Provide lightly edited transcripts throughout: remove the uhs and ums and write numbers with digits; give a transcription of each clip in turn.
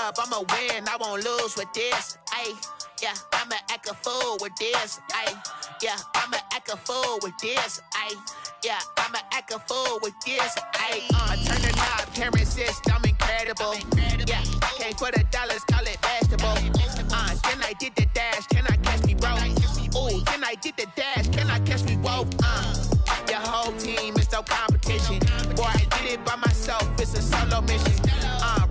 dub, I'ma win, I won't lose with this. Ay, yeah, I'ma act a fool with this. Ay, yeah, I'ma act a fool with this. Ay, yeah, I'ma act a fool with this. Ay, I turn the knob, camera assist, I'm incredible. Yeah, came for the dollars, call it vegetable. Then I did the dash, can I catch me, bro? Ooh, then I did the dash, can I catch me, whoa? Your whole team is no competition. Boy, I did it by myself, it's a solo mission.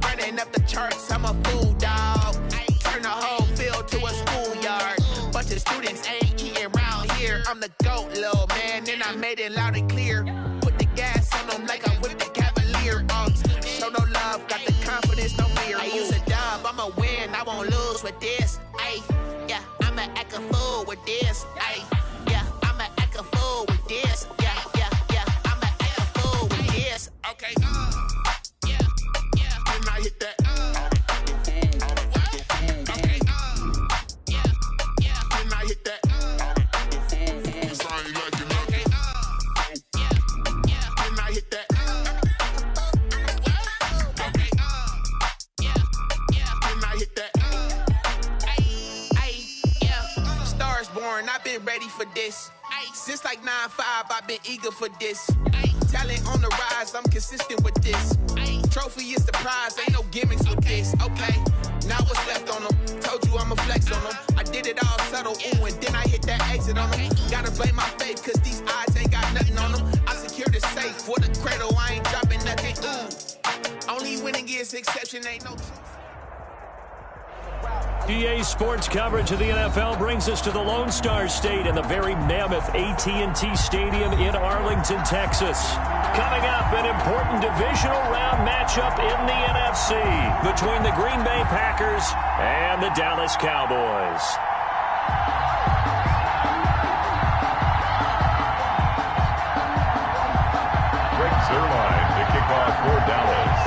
Running up the charts, I'm a fool, dog. Turn the whole field to a schoolyard. Bunch of students ain't eating round here. I'm the GOAT, little man, and I made it loud and clear. Put the gas on them like I'm with the Cavalier. Show no love, got the confidence, no fear. I use a dub, I'ma win, I won't lose with this. Ay, yeah, I'ma act a fool with this. Ay, yeah, I'ma act a fool with this. Yeah, yeah, yeah, I'ma act a fool with this. Okay, yeah, yeah, then I hit that. Okay, yeah, yeah, then I hit that. Okay, yeah, yeah, then I hit that. Okay, yeah, yeah, then I hit that. Stars born, I've been ready for this. Since like 9-5, I've been eager for this. Talent on the rise, I'm consistent with this. Trophy is the prize, ain't no gimmicks with this. Okay, now what's left on them? Told you I'ma flex on them. I did it all subtle, ooh, and then I hit that exit on them. Gotta blame my faith, cause these odds ain't got nothing on them. I secured the safe for the cradle, I ain't dropping nothing. Ooh, only winning is exception, ain't no. EA Sports coverage of the NFL brings us to the Lone Star State and the very mammoth AT&T Stadium in Arlington, Texas. Coming up, an important divisional round matchup in the NFC between the Green Bay Packers and the Dallas Cowboys. Greg Zuerlein to kick off for Dallas.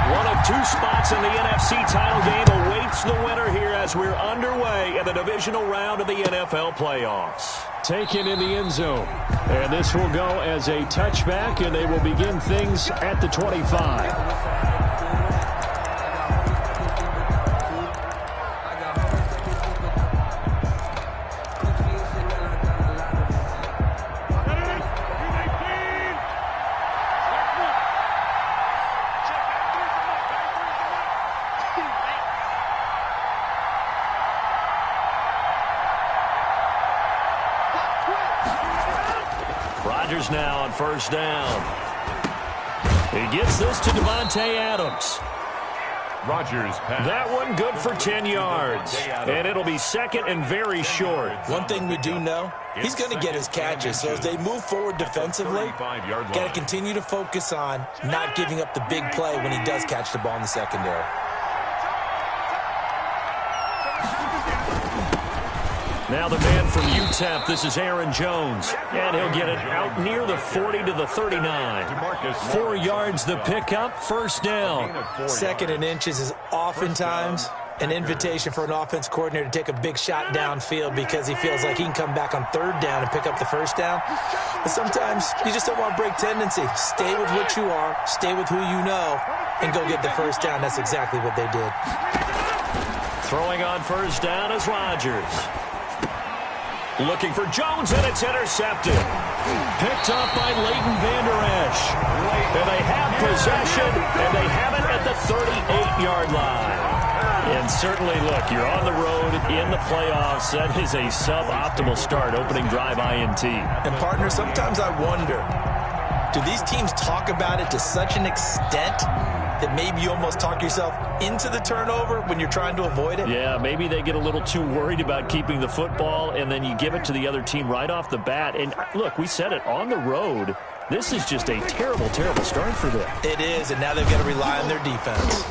One of two spots in the NFC title game awaits the winner here as we're underway in the divisional round of the NFL playoffs. Taken in the end zone. And this will go as a touchback, and they will begin things at the 25. Rodgers now on first down. He gets this to Devontae Adams. Rodgers pass. That one good for 10 yards. And it'll be second and very short. One thing we do know, he's going to get his catches. So as they move forward defensively, got to continue to focus on not giving up the big play when he does catch the ball in the secondary. Now the man from UTEP, this is Aaron Jones. And he'll get it out near the 40 to the 39. 4 yards the pickup, first down. Second and inches is oftentimes an invitation for an offense coordinator to take a big shot downfield because he feels like he can come back on third down and pick up the first down. But sometimes you just don't want to break tendency. Stay with what you are, stay with who you know, and go get the first down. That's exactly what they did. Throwing on first down is Rodgers. Looking for Jones, and it's intercepted. Picked up by Leighton Vander Esch. And they have possession, and they have it at the 38-yard line. And certainly, look, you're on the road in the playoffs. That is a suboptimal start, opening drive INT. And, partner, sometimes I wonder, do these teams talk about it to such an extent that maybe you almost talk yourself into the turnover when you're trying to avoid it? Yeah, maybe they get a little too worried about keeping the football, and then you give it to the other team right off the bat. And, look, we said it, on the road, this is just a terrible, terrible start for them. It is, and now they've got to rely on their defense.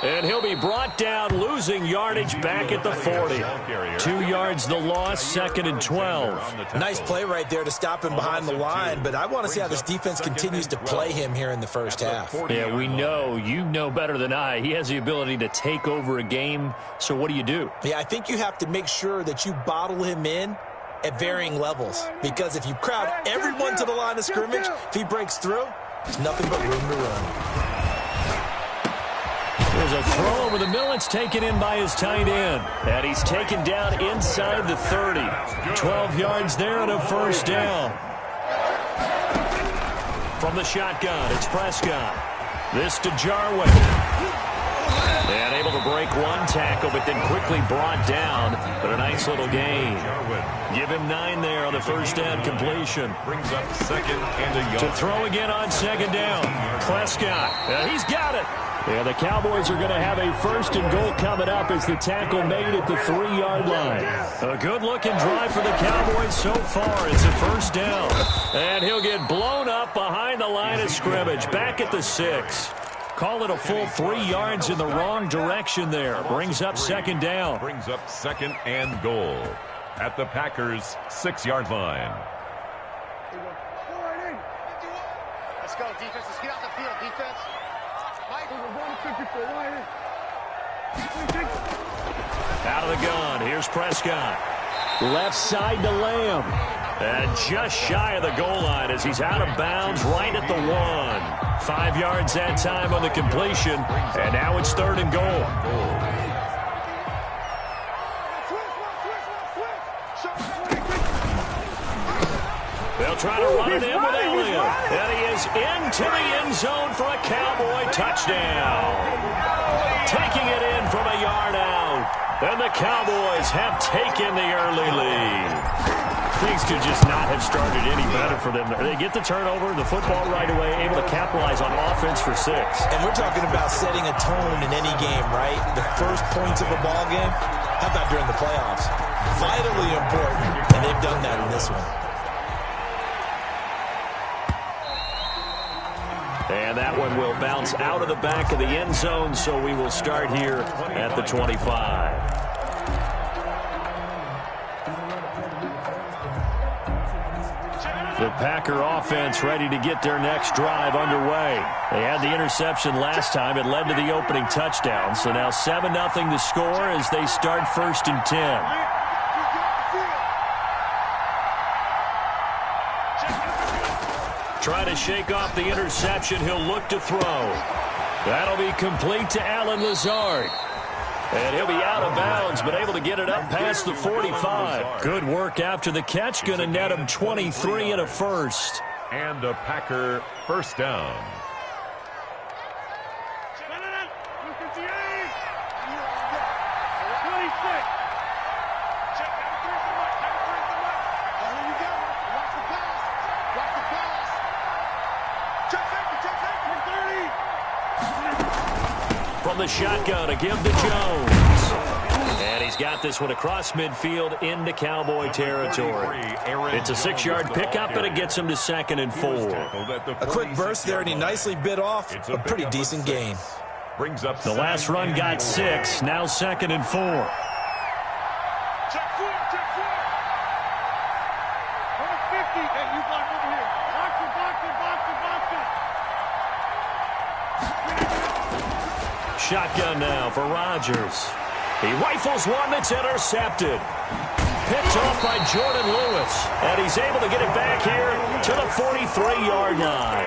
And he'll be brought down, losing yardage back at the 40. 2 yards the loss, second and 12. Nice play right there to stop him behind the line, but I want to see how this defense continues to play him here in the first half. Yeah, we know. You know better than I. He has the ability to take over a game, so what do? Yeah, I think you have to make sure that you bottle him in at varying levels, because if you crowd everyone to the line of scrimmage, if he breaks through, There's nothing but room to run. There's a throw over the middle. It's taken in by his tight end. And he's taken down inside the 30. 12 yards there and a first down. From the shotgun, it's Prescott. This to Jarwin. And able to break one tackle, but then quickly brought down. But a nice little gain. Give him 9 there on the first down completion. Brings up second and a yard. To throw again on second down. Prescott. He's got it. Yeah, the Cowboys are going to have a first and goal coming up as the tackle made at the 3-yard line. A good-looking drive for the Cowboys so far. It's a first down. And he'll get blown up behind the line of scrimmage. Back at the 6. Call it a full 3 yards in the wrong direction there. Brings up second down. Brings up second and goal at the Packers' 6-yard line. Let's go, defense. Let's get out the field, defense. Out of the gun. Here's Prescott. Left side to Lamb. And just shy of the goal line as he's out of bounds right at the 1. 5 yards that time on the completion. And now it's third and goal. They'll try to run it in with Elliott. And he is into the end zone for a Cowboy touchdown. Taking it in from a yard out. And the Cowboys have taken the early lead. Things could just not have started any better for them. They get the turnover, the football right away, able to capitalize on offense for 6. And we're talking about setting a tone in any game, right? The first points of a ball game, how about during the playoffs? Vitally important, and they've done that in this one. And that one will bounce out of the back of the end zone, so we will start here at the 25. The Packer offense ready to get their next drive underway. They had the interception last time. It led to the opening touchdown. So now 7-0 to score as they start first and 10. Trying to shake off the interception. He'll look to throw. That'll be complete to Allen Lazard. And he'll be out of bounds, but able to get it up past the 45. Good work after the catch. Going to net him 23 and a first. And a Packer first down. From the shotgun, a give to Jones. And he's got this one across midfield into Cowboy territory. It's a 6-yard pickup, and it gets him to second and 4. A quick burst there, and he nicely bit off a pretty decent gain. Brings up the last run got 6, now second and 4. Shotgun now for Rodgers. He rifles one that's intercepted. Picked off by Jordan Lewis. And he's able to get it back here to the 43-yard line.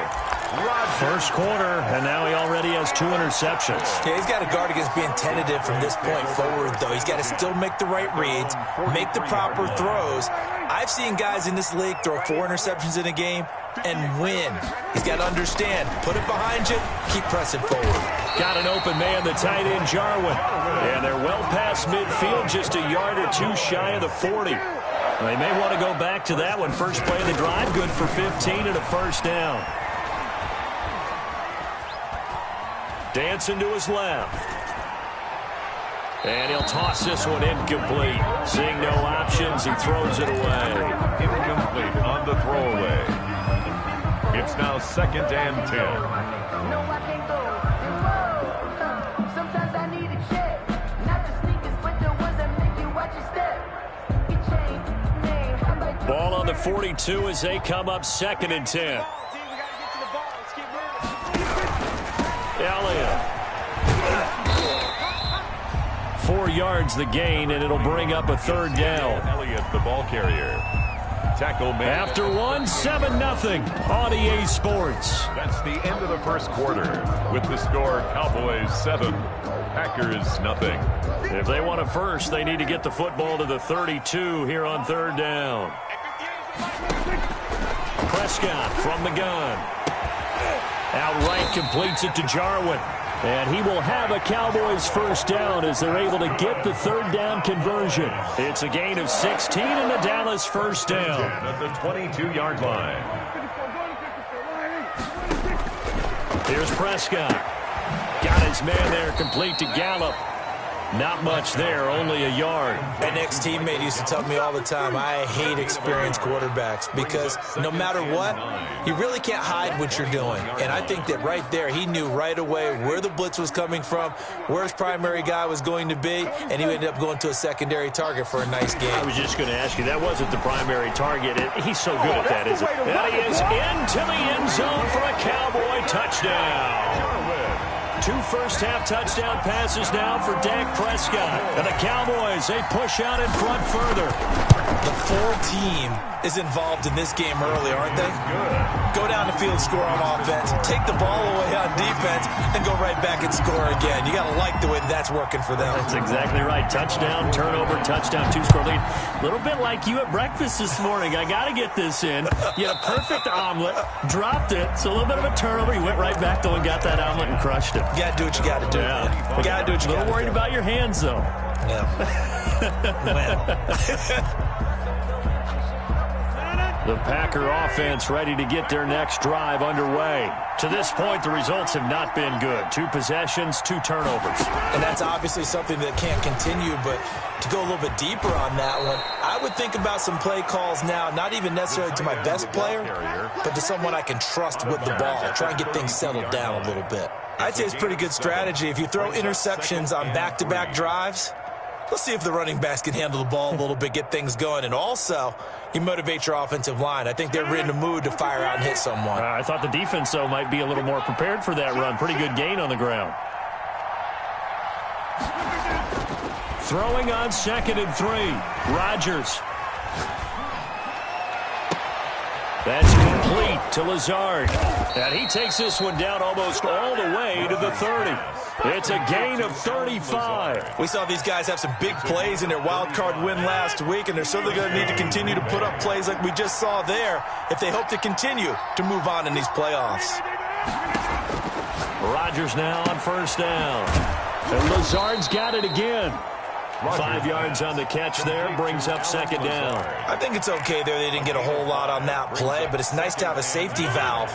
First quarter, and now he already has 2 interceptions. Yeah, he's got to guard against being tentative from this point forward, though. He's got to still make the right reads, make the proper throws. I've seen guys in this league throw 4 interceptions in a game and win. He's got to understand, put it behind you, keep pressing forward. Got an open man, the tight end, Jarwin. And they're well past midfield, just a yard or 2 shy of the 40. They may want to go back to that one. First play of the drive, good for 15 and a first down. Dancing to his left. And he'll toss this one incomplete. Seeing no options, he throws it away. Incomplete on the throwaway. It's now second and 10. No, I can't go. Sometimes I need a check. Not the sneakers, but the ones that make you watch your step. Your chain, name. Ball on the 42 as they come up second and 10. Elliott. 4 yards the gain, and it'll bring up a third down. Elliott, the ball carrier. tackle made. After one, 7-0 on EA Sports. That's the end of the first quarter. With the score, Cowboys 7, Packers 0. If they want a first, they need to get the football to the 32 here on third down. Prescott from the gun. Outright completes it to Jarwin. And he will have a Cowboys first down as they're able to get the third down conversion. It's a gain of 16 and the Dallas first down. At the 22-yard line. Here's Prescott. Got his man there, complete to Gallup. Not much there, only a yard. An ex-teammate used to tell me all the time, I hate experienced quarterbacks because no matter what, you really can't hide what you're doing. And I think that right there, he knew right away where the blitz was coming from, where his primary guy was going to be, and he ended up going to a secondary target for a nice game. I was just going to ask you, that wasn't the primary target. He's so good at that, isn't he? And he is into the end zone for a Cowboy touchdown. 2 first-half touchdown passes now for Dak Prescott. And the Cowboys, they push out in front further. The full team is involved in this game early, aren't they? Go down the field, score on offense, take the ball away on defense, and go right back and score again. You got to like the way that's working for them. That's exactly right. Touchdown, turnover, touchdown, 2-score lead. A little bit like you at breakfast this morning. I got to get this in. You had a perfect omelet, dropped it, so a little bit of a turnover. You went right back, though, and got that omelet and crushed it. You got to do what you got to do. Yeah. You got to do what you got to do. A little worried about your hands, though. Yeah. The Packer offense ready to get their next drive underway. To this point, the results have not been good. 2 possessions, 2 turnovers. And that's obviously something that can't continue, but to go a little bit deeper on that one, I would think about some play calls now, not even necessarily to my best player, but to someone I can trust with the ball. Try and get things settled down a little bit. I'd say it's pretty good strategy. If you throw interceptions on back-to-back drives, let's see if the running backs can handle the ball a little bit, get things going. And also, you motivate your offensive line. I think they're in the mood to fire out and hit someone. I thought the defense, though, might be a little more prepared for that run. Pretty good gain on the ground. Throwing on 2nd and 3. Rodgers. That's complete to Lazard. And he takes this one down almost all the way to the 30. It's a gain of 35. We saw these guys have some big plays in their wild card win last week, and they're certainly going to need to continue to put up plays like we just saw there if they hope to continue to move on in these playoffs. Rodgers now on first down. And Lazard's got it again. 5 yards on the catch there, brings up 2nd down. I think it's okay there. They didn't get a whole lot on that play, but it's nice to have a safety valve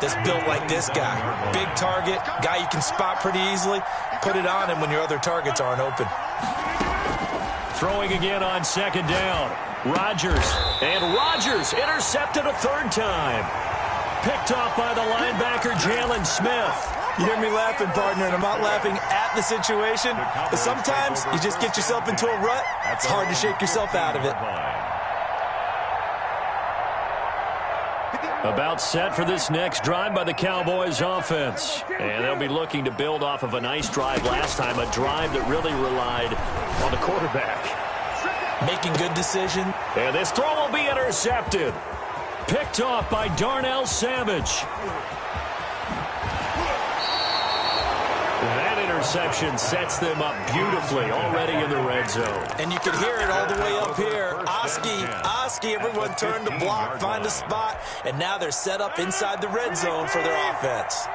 that's built like this guy. Big target, guy you can spot pretty easily. Put it on him when your other targets aren't open. Throwing again on 2nd down. Rodgers. And Rodgers intercepted a 3rd time. Picked off by the linebacker, Jalen Smith. You hear me laughing, partner, and I'm not laughing at the situation, but sometimes you just get yourself into a rut. It's hard to shake yourself out of it. About set for this next drive by the Cowboys offense. And they'll be looking to build off of a nice drive last time, a drive that really relied on the quarterback. Making good decision. And this throw will be intercepted. Picked off by Darnell Savage. That interception sets them up beautifully already in the red zone. And you can hear it all the way up here. Oski, everyone turn to block, find a spot, and now they're set up inside the red zone for their offense.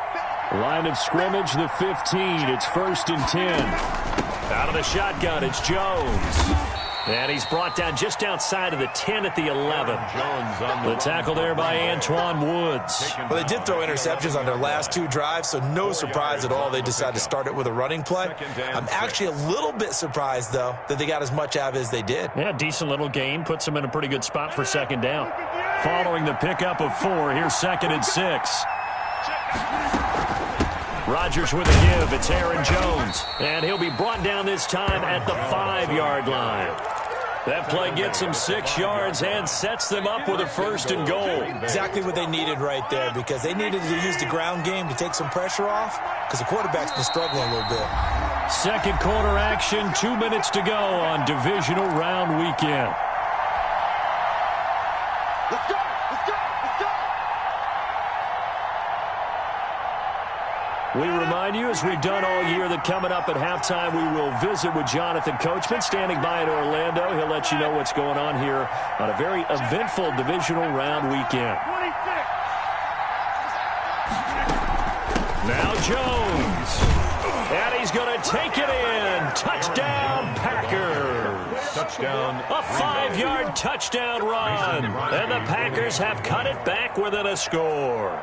Line of scrimmage, the 15. It's 1st and 10. Out of the shotgun, it's Jones. And he's brought down just outside of the 10 at the 11. The tackle there by Antoine Woods. Well, they did throw interceptions on their last 2 drives, so no surprise at all they decided to start it with a running play. I'm actually a little bit surprised, though, that they got as much out of it as they did. Yeah, decent little gain. Puts them in a pretty good spot for 2nd down. Following the pickup of 4, here's 2nd and 6. Rodgers with a give. It's Aaron Jones. And he'll be brought down this time at the 5-yard line. That play gets them 6 yards and sets them up with a 1st and goal. Exactly what they needed right there, because they needed to use the ground game to take some pressure off, because the quarterback's been struggling a little bit. 2nd quarter action, 2 minutes to go on divisional round weekend. We remind you, as we've done all year, that coming up at halftime, we will visit with Jonathan Coachman, standing by in Orlando. He'll let you know what's going on here on a very eventful divisional round weekend. Now Jones. And he's going to take it in. Touchdown, Packers. Touchdown. A 5-yard touchdown run. And the Packers have cut it back within a score.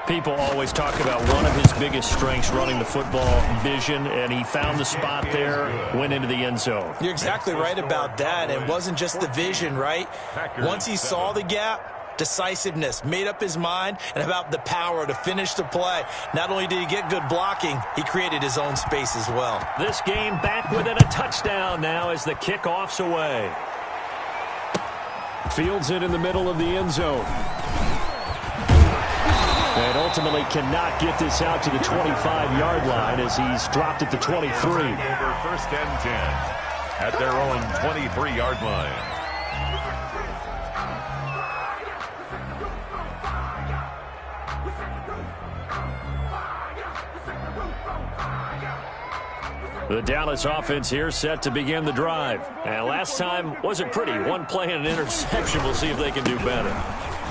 People always talk about one of his biggest strengths, running the football, vision, and he found the spot there, went into the end zone. You're exactly right about that. It wasn't just the vision, right? Once he saw the gap, decisiveness, made up his mind, and about the power to finish the play. Not only did he get good blocking, he created his own space as well. This game back within a touchdown now as the kickoff's away. Fields it in the middle of the end zone. And ultimately cannot get this out to the 25-yard line as he's dropped at the 23. Over first and 10 at their own 23-yard line. The Dallas offense here set to begin the drive. And last time wasn't pretty. One play and an interception. We'll see if they can do better.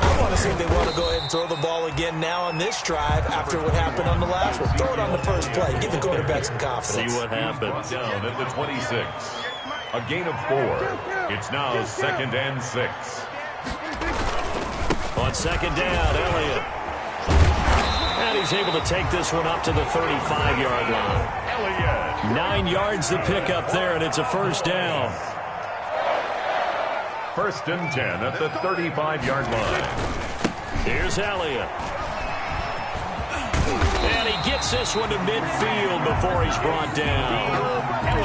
I want to see if they want to go ahead and throw the ball again now on this drive after what happened on the last one. Throw it on the first play. Give the quarterback some confidence. See what happens. Down at the 26. A gain of 4. It's now 2nd and 6. On second down, Elliott. And he's able to take this one up to the 35-yard line. Elliott. 9 yards to pick up there, and it's a first down. First and 10 at the 35-yard line. Here's Elliott. And he gets this one to midfield before he's brought down.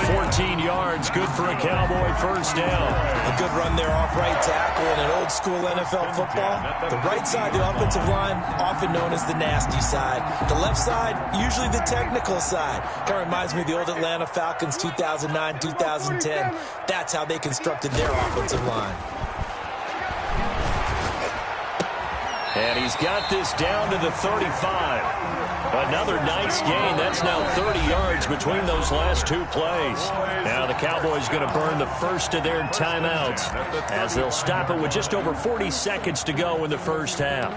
14 yards, good for a Cowboy first down. A good run there off right tackle in an old-school NFL football. The right side, the offensive line, often known as the nasty side. The left side, usually the technical side. Kind of reminds me of the old Atlanta Falcons 2009, 2010. That's how they constructed their offensive line. And he's got this down to the 35. Another nice gain. That's now 30 yards between those last two plays. Now the Cowboys going to burn the first of their timeouts as they'll stop it with just over 40 seconds to go in the first half.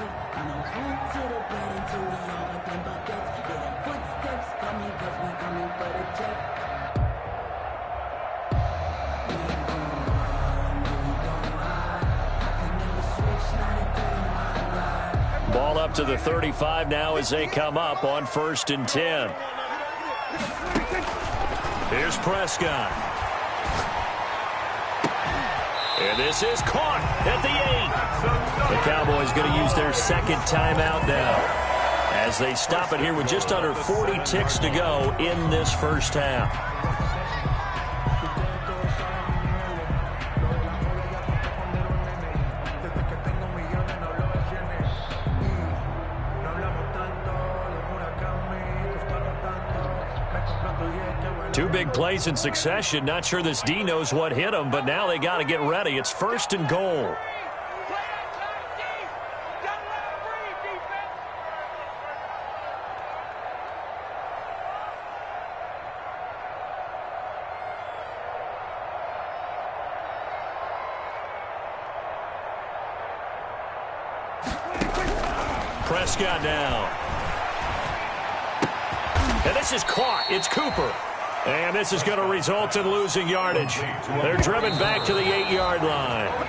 Ball up to the 35 now as they come up on 1st and 10. Here's Prescott. And this is caught at the 8. The Cowboys going to use their second timeout now as they stop it here with just under 40 ticks to go in this first half. Two big plays in succession. Not sure this D knows what hit him, but now they got to get ready. It's 1st and goal. Prescott down. And this is caught. It's Cooper. And this is going to result in losing yardage. They're driven back to the 8-yard line.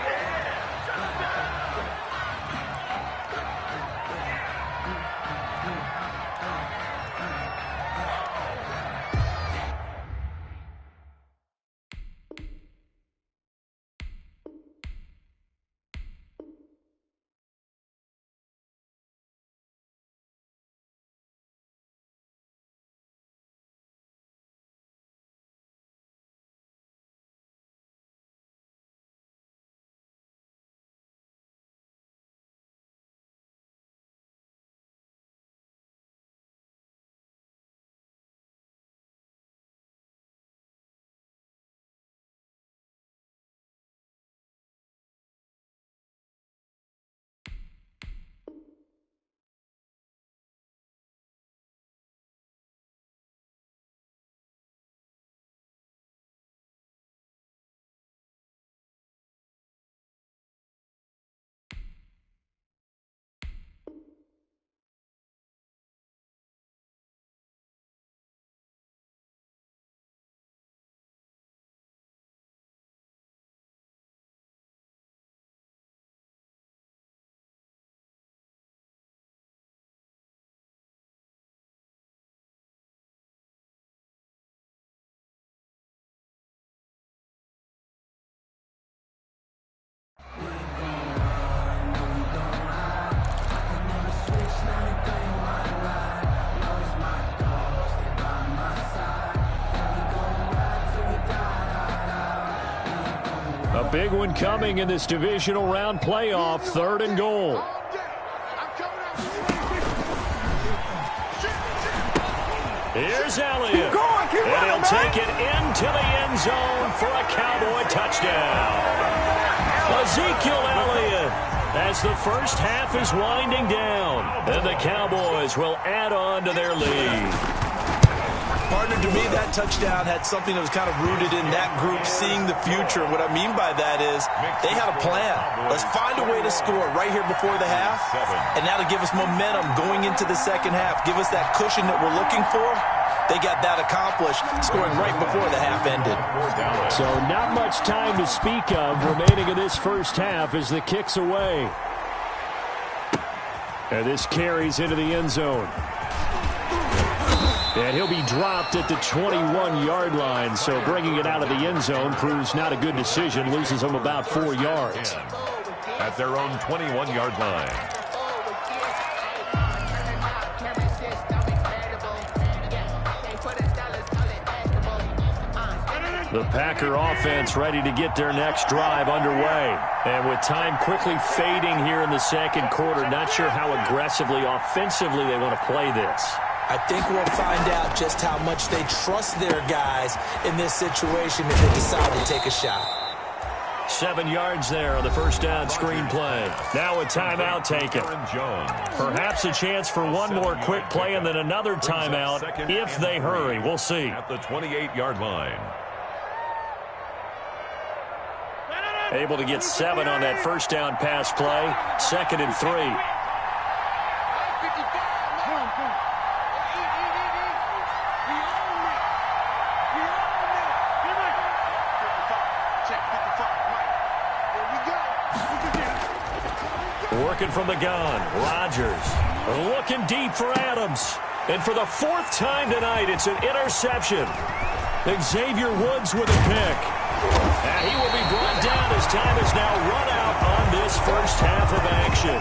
A big one coming in this divisional round playoff, 3rd and goal. Here's Elliott. And he'll take it into the end zone for a Cowboy touchdown. Ezekiel Elliott, as the first half is winding down, and the Cowboys will add on to their lead. Partner, to me, that touchdown had something that was kind of rooted in that group seeing the future. What I mean by that is they had a plan. Let's find a way to score right here before the half, and that'll give us momentum going into the second half. Give us that cushion that we're looking for. They got that accomplished, scoring right before the half ended. So not much time to speak of remaining in this first half as the kick's away. And this carries into the end zone. And he'll be dropped at the 21-yard line, so bringing it out of the end zone proves not a good decision, loses him about 4 yards. At their own 21-yard line. The Packer offense ready to get their next drive underway. And with time quickly fading here in the second quarter, not sure how aggressively, offensively they want to play this. I think we'll find out just how much they trust their guys in this situation if they decide to take a shot. 7 yards there on the first down screen play. Now a timeout taken. Perhaps a chance for one more quick play and then another timeout if they hurry. We'll see. At the 28-yard line. Able to get 7 on that first down pass play. 2nd and 3. Working from the gun, Rodgers looking deep for Adams. And for the 4th time tonight, it's an interception. Xavier Woods with a pick. And he will be brought down as time is now run out on this first half of action.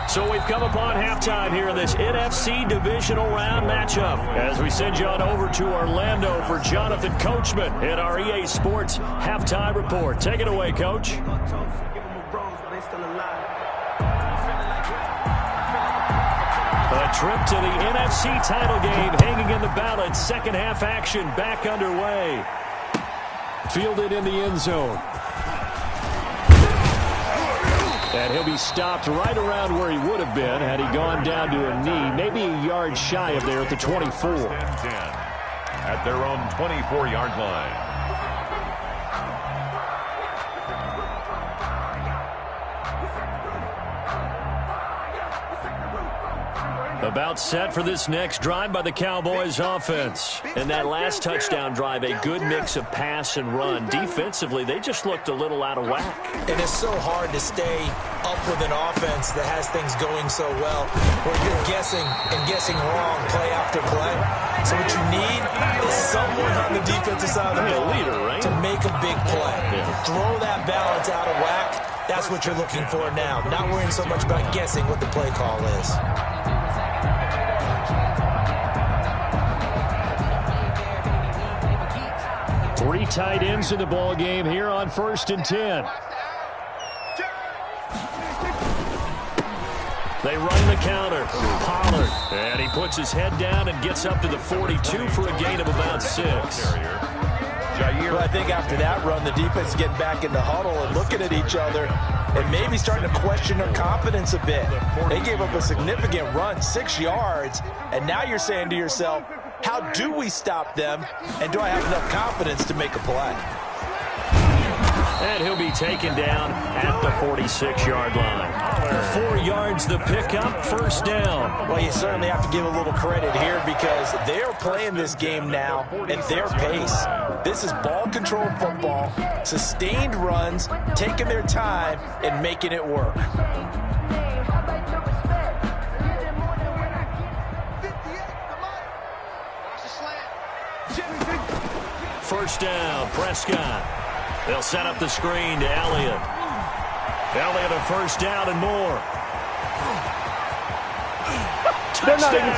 So we've come upon halftime here in this NFC divisional round matchup as we send you on over to Orlando for Jonathan Coachman in our EA Sports halftime report. Take it away, Coach. A trip to the NFC title game hanging in the balance. Second half action back underway. Fielded in the end zone. And he'll be stopped right around where he would have been had he gone down to a knee, maybe a yard shy of there at the 24. At their own 24-yard line. About set for this next drive by the Cowboys offense. And that last touchdown drive, a good mix of pass and run. Defensively, they just looked a little out of whack. And it's so hard to stay up with an offense that has things going so well, where you're guessing and guessing wrong play after play. So what you need is someone on the defensive side of the ball to make a big play. Throw that balance out of whack. That's what you're looking for now. Not worrying so much about guessing what the play call is. Three tight ends in the ball game here on 1st and 10. They run the counter. Pollard. And he puts his head down and gets up to the 42 for a gain of about 6. Well, I think after that run, the defense is getting back in the huddle and looking at each other and maybe starting to question their confidence a bit. They gave up a significant run, 6 yards, and now you're saying to yourself, how do we stop them, and do I have enough confidence to make a play? And he'll be taken down at the 46-yard line. 4 yards the pickup, first down. Well, you certainly have to give a little credit here because they're playing this game now at their pace. This is ball control football, sustained runs, taking their time, and making it work. First down, Prescott. They'll set up the screen to Elliott. Elliott a first down and more. Touchdown,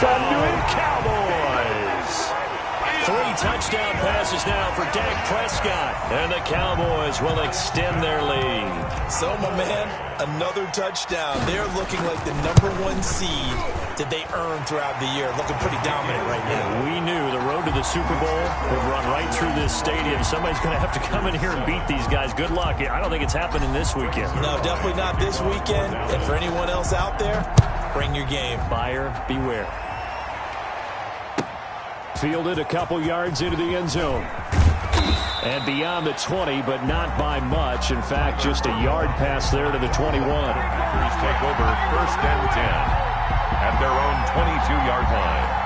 Cowboys. 3 touchdown passes passes now for Dak Prescott. And the Cowboys will extend their lead. So, my man, another touchdown. They're looking like the #1 seed that they earned throughout the year. Looking pretty dominant right now. We knew the road to the Super Bowl would run right through this stadium. Somebody's going to have to come in here and beat these guys. Good luck. I don't think it's happening this weekend. No, definitely not this weekend. And for anyone else out there, bring your game. Buyer beware. Fielded a couple yards into the end zone. And beyond the 20, but not by much. In fact, just a yard pass there to the 21. Packers take over 1st and 10 at their own 22-yard line.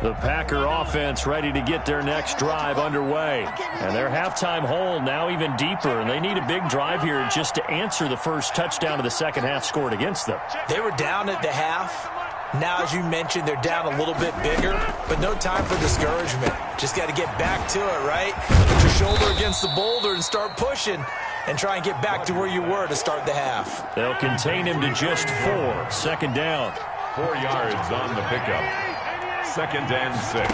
The Packer offense ready to get their next drive underway. And their halftime hole now even deeper. And they need a big drive here just to answer the first touchdown of the second half scored against them. They were down at the half. Now, as you mentioned, they're down a little bit bigger, but no time for discouragement. Just got to get back to it, right? Put your shoulder against the boulder and start pushing and try and get back to where you were to start the half. They'll contain him to just 4. Second down. 4 yards on the pickup. 2nd and 6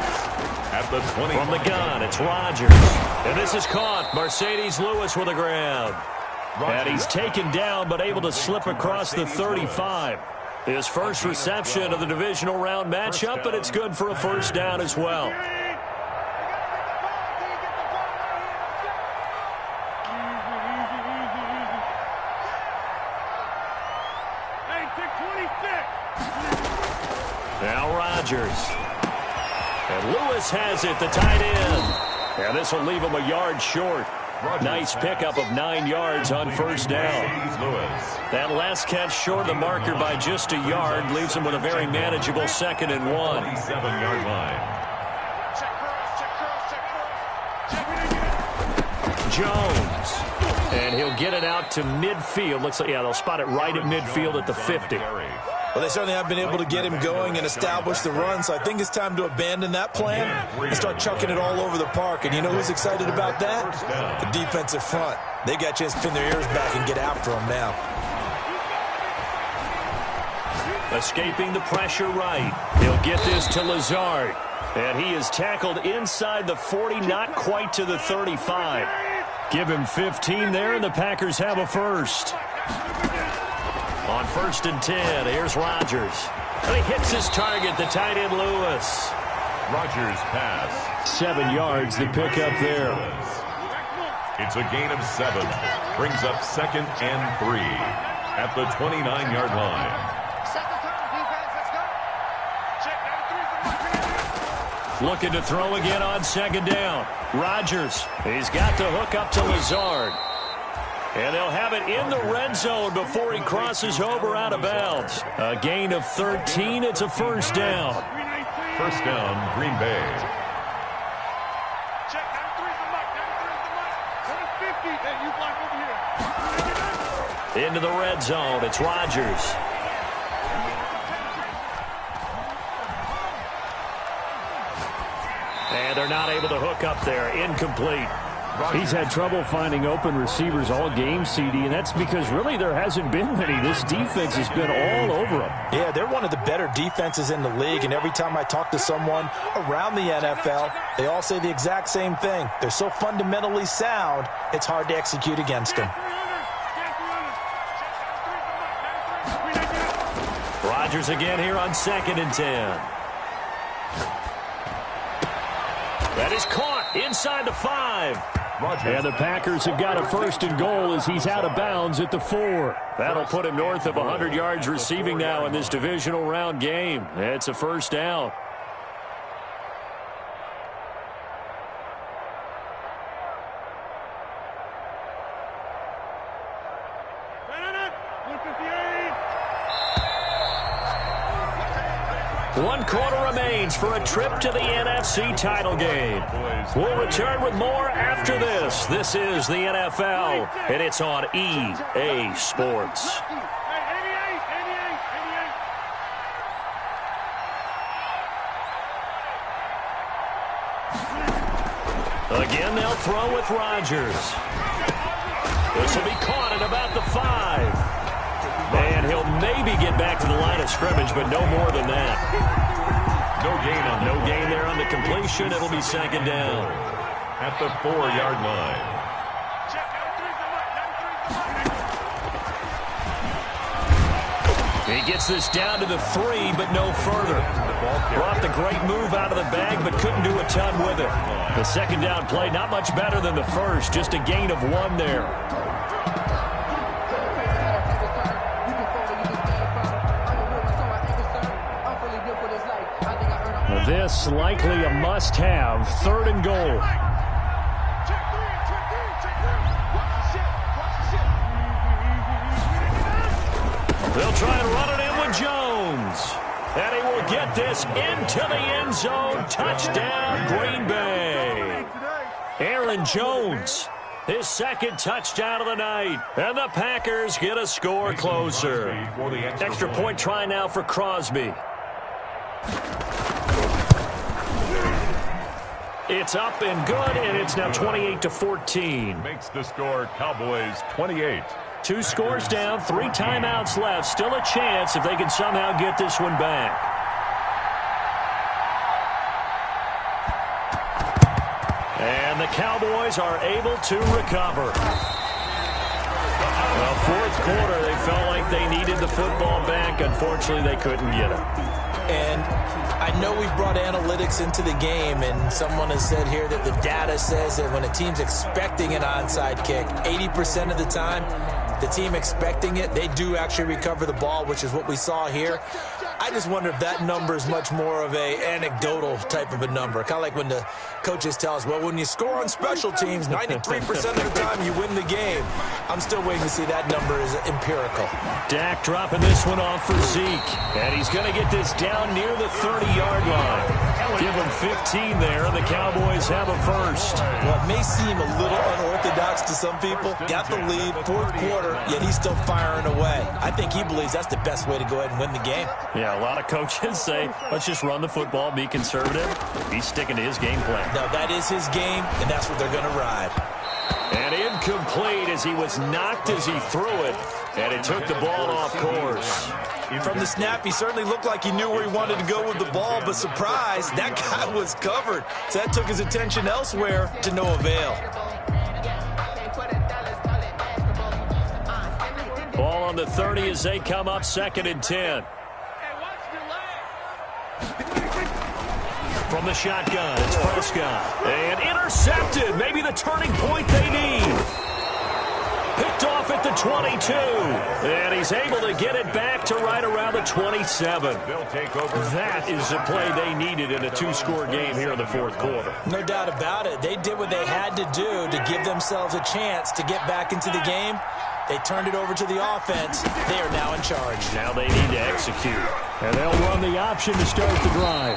at the 20. From the gun, it's Rodgers. And this is caught. Mercedes Lewis with a grab. And he's taken down but able to slip across the 35. His first reception of the divisional round matchup, but it's good for a first down as well. Now Rodgers. And Lewis has it, the tight end. And this will leave him a yard short. Nice pickup of 9 yards on first down. That last catch short the marker by just a yard leaves him with a very manageable 2nd and 1. 27-yard line. Jones. And he'll get it out to midfield. Looks like, yeah, they'll spot it right at midfield at the 50. Well, they certainly have been able to get him going and establish the run, so I think it's time to abandon that plan and start chucking it all over the park. And you know who's excited about that? The defensive front. They got a chance to pin their ears back and get after him now. Escaping the pressure right. He'll get this to Lazard. And he is tackled inside the 40, not quite to the 35. Give him 15 there, and the Packers have a first. On 1st and 10, here's Rodgers. And he hits his target, the tight end Lewis. Rodgers pass. 7 yards, the pickup there. It's a gain of 7. Brings up 2nd and 3 at the 29-yard line. Looking to throw again on 2nd down. Rodgers, he's got the hook up to Lazard. And they'll have it in the red zone before he crosses over out of bounds. A gain of 13. It's a first down. First down, Green Bay. Into the red zone. It's Rodgers. And they're not able to hook up there. Incomplete. He's had trouble finding open receivers all game, CD, and that's because really there hasn't been many. This defense has been all over them. Yeah, they're one of the better defenses in the league, and every time I talk to someone around the NFL, they all say the exact same thing. They're so fundamentally sound, it's hard to execute against them. Rodgers again here on 2nd and 10. That is caught inside the 5. And the Packers have got a 1st and goal as he's out of bounds at the 4. That'll put him north of 100 yards receiving now in this divisional round game. It's a first down. One quarter remains for a trip to the NFC title game. We'll return with more after this. This is the NFL, and it's on EA Sports. Again, they'll throw with Rodgers. This will be caught at about the 5. And he'll maybe get back to the line of scrimmage, but no more than that. No gain there on the completion. It'll be second down. At the 4-yard line. He gets this down to the 3, but no further. Brought the great move out of the bag, but couldn't do a ton with it. The second down play, not much better than the first. Just a gain of 1 there. This likely a must-have. 3rd and goal. They'll try and run it in with Jones. And he will get this into the end zone. Touchdown, Green Bay. Aaron Jones, his second touchdown of the night. And the Packers get a score closer. Extra point try now for Crosby. It's up and good, and it's now 28-14. Makes the score Cowboys 28. 2 scores down, 3 timeouts left. Still a chance if they can somehow get this one back. And the Cowboys are able to recover. Well, 4th quarter, they felt like they needed the football back. Unfortunately, they couldn't get it. And I know we brought analytics into the game, and someone has said here that the data says that when a team's expecting an onside kick, 80% of the time, the team expecting it, they do actually recover the ball, which is what we saw here. I just wonder if that number is much more of a anecdotal type of a number. Kind of like when the coaches tell us, well, when you score on special teams, 93% of the time you win the game. I'm still waiting to see that number is empirical. Dak dropping this one off for Zeke. And he's going to get this down near the 30-yard line. Give him 15 there, and the Cowboys have a first. Well, it may seem a little unorthodox to some people. Got the lead, 4th quarter, yet he's still firing away. I think he believes that's the best way to go ahead and win the game. Yeah, a lot of coaches say, let's just run the football, be conservative. He's sticking to his game plan. No, that is his game, and that's what they're going to ride. And incomplete as he was knocked as he threw it, and it took the ball off course. From the snap, he certainly looked like he knew where he wanted to go with the ball, but surprise, that guy was covered. So that took his attention elsewhere to no avail. Ball on the 30 as they come up 2nd and 10. From the shotgun, it's Prescott. And intercepted. Maybe the turning point they need. Picked off at the 22. And he's able to get it back to right around the 27. That is the play they needed in a 2-score game here in the 4th quarter. No doubt about it. They did what they had to do to give themselves a chance to get back into the game. They turned it over to the offense. They are now in charge. Now they need to execute. And they'll run the option to start the drive.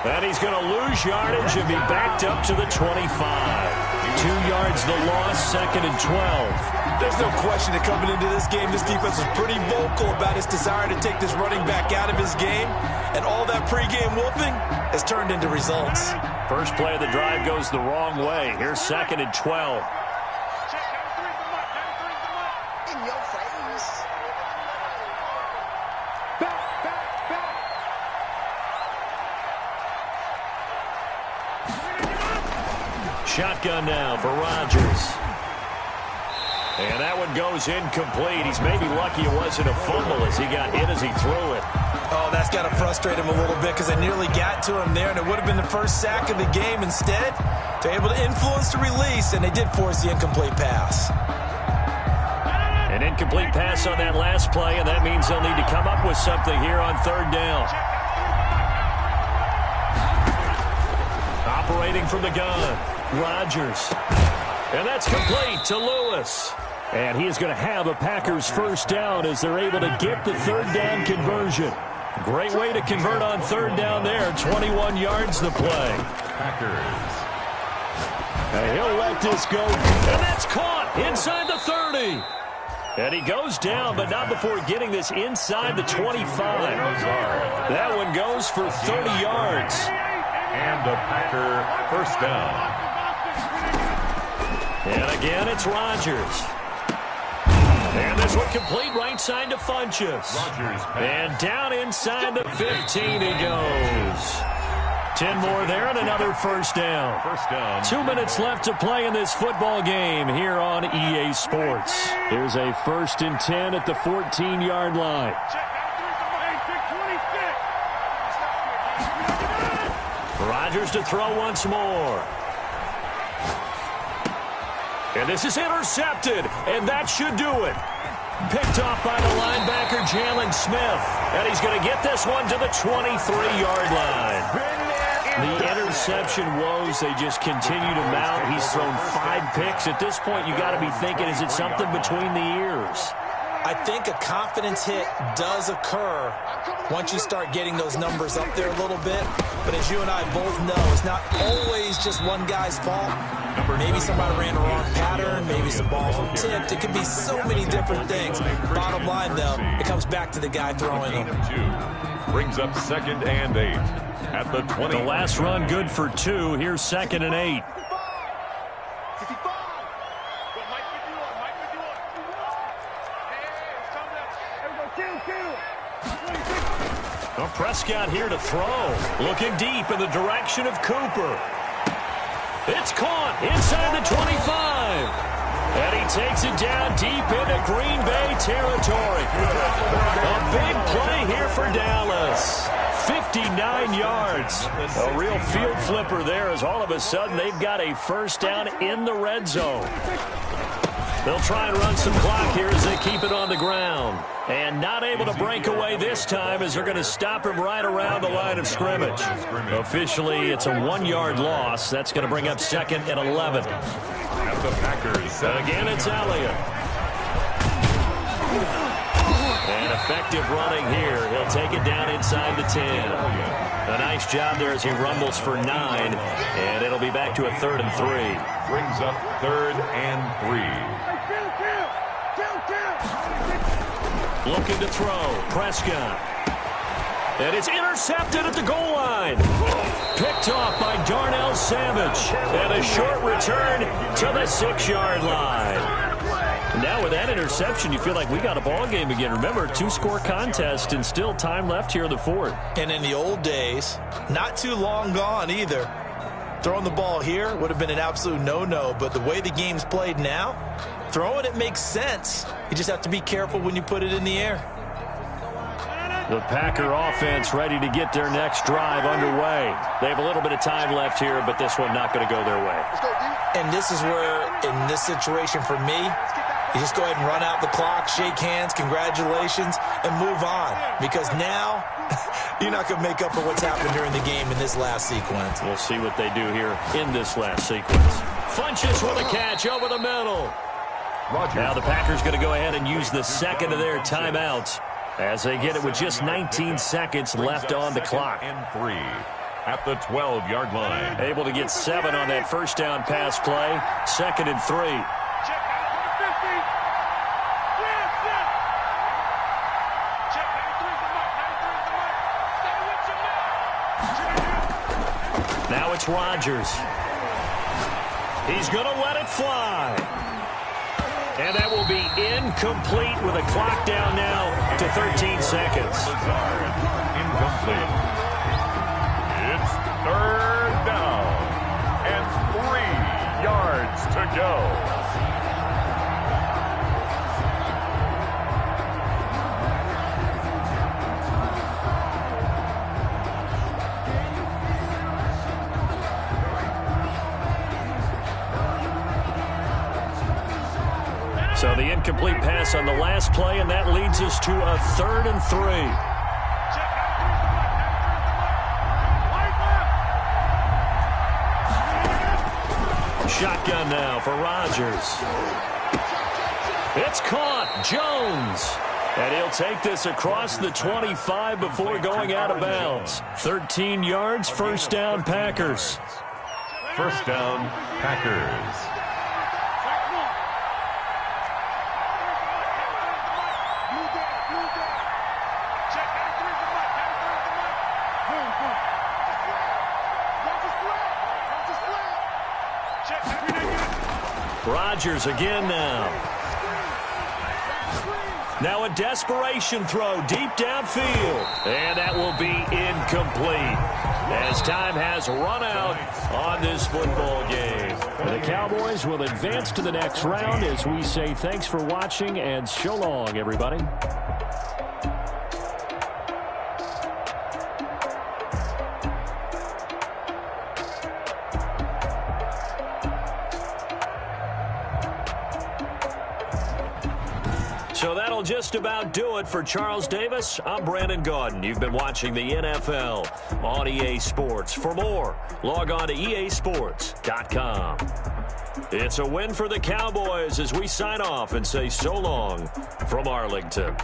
And he's going to lose yardage and be backed up to the 25. 2 yards the loss, 2nd and 12. There's no question that coming into this game, this defense was pretty vocal about its desire to take this running back out of his game. And all that pregame whooping has turned into results. First play of the drive goes the wrong way. Here's 2nd and 12. Shotgun now for Rodgers. And that one goes incomplete. He's maybe lucky it wasn't a fumble as he got hit as he threw it. Oh, that's got to frustrate him a little bit because I nearly got to him there, and it would have been the first sack of the game. Instead, they're able to influence the release, and they did force the incomplete pass. An incomplete pass on that last play, and that means they'll need to come up with something here on 3rd down. Operating from the gun, Rodgers. And that's complete to Lewis. And he is going to have a Packers first down as they're able to get the 3rd down conversion. Great way to convert on 3rd down there. 21 yards the play. Packers. And he'll let this go. And that's caught inside the 30. And he goes down, but not before getting this inside the 25. That one goes for 30 yards. And a Packer first down. And again, it's Rodgers. And this one complete right side to Funchess. And down inside the 15 he goes. 10 more there and another first down. 2 minutes left to play in this football game here on EA Sports. Here's a 1st and 10 at the 14-yard line. Rodgers to throw once more. And this is intercepted, and that should do it. Picked off by the linebacker, Jalen Smith. And he's going to get this one to the 23-yard line. The interception woes, they just continue to mount. He's thrown 5 picks. At this point, you got to be thinking, is it something between the ears? I think a confidence hit does occur once you start getting those numbers up there a little bit. But as you and I both know, it's not always just one guy's fault. Maybe somebody ran a wrong pattern. Maybe some balls were tipped. It could be so many different things. Bottom line, though, it comes back to the guy throwing them. Brings up 2nd and 8 at the 20. The last run good for 2. Here's 2nd and 8. Well, Prescott here to throw. Looking deep in the direction of Cooper. It's caught inside the 25. And he takes it down deep into Green Bay territory. A big play here for Dallas. 59 yards. A real field flipper there as all of a sudden they've got a first down in the red zone. They'll try and run some clock here as they keep it on the ground. And not able to break away this time as they're going to stop him right around the line of scrimmage. Officially, it's a 1-yard loss. That's going to bring up 2nd and 11. At the Packers. Again, it's Elliott. And effective running here. He'll take it down inside the 10. A nice job there as he rumbles for 9. And it'll be back to a 3rd and 3. Brings up 3rd and 3. Looking to throw. Prescott. And it's intercepted at the goal line. Picked off by Darnell Savage. And a short return to the 6-yard line. Now with that interception, you feel like we got a ball game again. Remember, 2-score contest and still time left here in the 4th. And in the old days, not too long gone either. Throwing the ball here would have been an absolute no-no, but the way the game's played now, throwing it makes sense. You just have to be careful when you put it in the air. The Packer offense ready to get their next drive underway. They have a little bit of time left here, but this one not going to go their way. And this is where, in this situation for me, you just go ahead and run out the clock, shake hands, congratulations, and move on. Because now, you're not going to make up for what's happened during the game in this last sequence. We'll see what they do here in this last sequence. Funchess with a catch over the middle. Now the Packers going to go ahead and use the 2nd of their timeouts as they get it with just 19 seconds left on the clock. And 3 at the 12-yard line. Able to get 7 on that first down pass play. 2nd and 3. Now it's Rodgers. He's going to let it fly. And that will be incomplete with a clock down now to 13 seconds. Incomplete. It's 3rd down and 3 yards to go. So the incomplete pass on the last play, and that leads us to a 3rd and 3. Shotgun now for Rodgers. It's caught. Jones. And he'll take this across the 25 before going out of bounds. 13 yards, first down, Packers. First down, Packers. Rodgers again now. Now a desperation throw deep downfield. And that will be incomplete as time has run out on this football game. The Cowboys will advance to the next round as we say thanks for watching and so long, everybody. So that'll just about do it for Charles Davis. I'm Brandon Gaudin. You've been watching the NFL on EA Sports. For more, log on to easports.com. It's a win for the Cowboys as we sign off and say so long from Arlington.